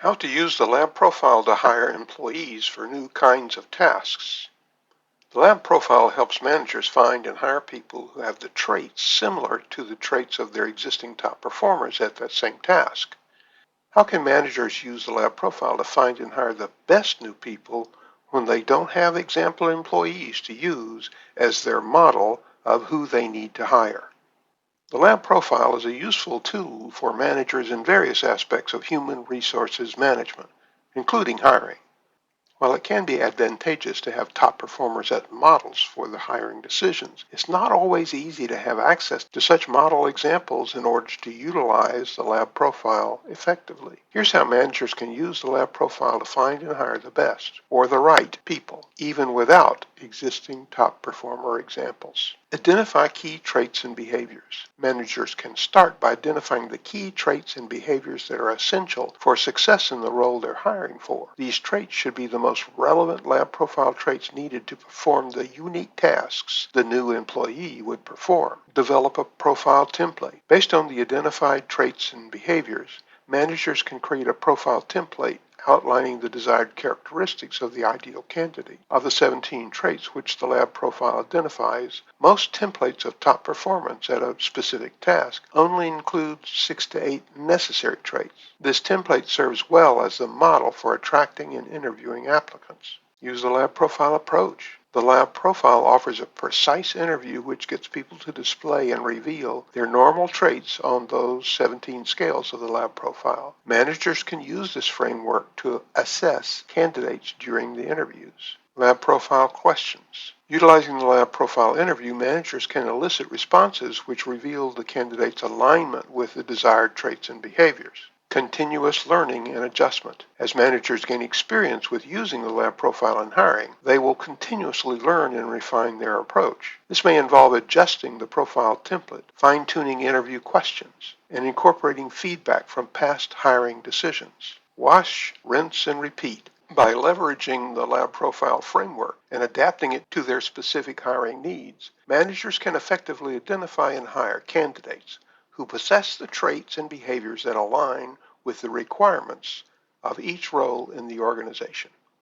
How to use the lab profile to hire employees for new kinds of tasks. The lab profile helps managers find and hire people who have the traits similar to the traits of their existing top performers at that same task. How can managers use the lab profile to find and hire the best new people when they don't have example employees to use as their model of who they need to hire? The lab profile is a useful tool for managers in various aspects of human resources management, including hiring. While it can be advantageous to have top performers as models for the hiring decisions, it's not always easy to have access to such model examples in order to utilize the lab profile effectively. Here's how managers can use the lab profile to find and hire the best, or the right people, even without existing top performer examples. Identify key traits and behaviors. Managers can start by identifying the key traits and behaviors that are essential for success in the role they're hiring for. These traits should be the most relevant lab profile traits needed to perform the unique tasks the new employee would perform. Develop a profile template. Based on the identified traits and behaviors, managers can create a profile template outlining the desired characteristics of the ideal candidate. Of the 17 traits which the lab profile identifies, most templates of top performance at a specific task only include 6 to 8 necessary traits. This template serves well as the model for attracting and interviewing applicants. Use the lab profile approach. The lab profile offers a precise interview which gets people to display and reveal their normal traits on those 17 scales of the lab profile. Managers can use this framework to assess candidates during the interviews. Lab profile questions. Utilizing the lab profile interview, managers can elicit responses which reveal the candidate's alignment with the desired traits and behaviors. Continuous learning and adjustment. As managers gain experience with using the lab profile in hiring, they will continuously learn and refine their approach. This may involve adjusting the profile template, fine-tuning interview questions, and incorporating feedback from past hiring decisions. Wash, rinse, and repeat. By leveraging the lab profile framework and adapting it to their specific hiring needs, managers can effectively identify and hire candidates who possess the traits and behaviors that align with the requirements of each role in the organization.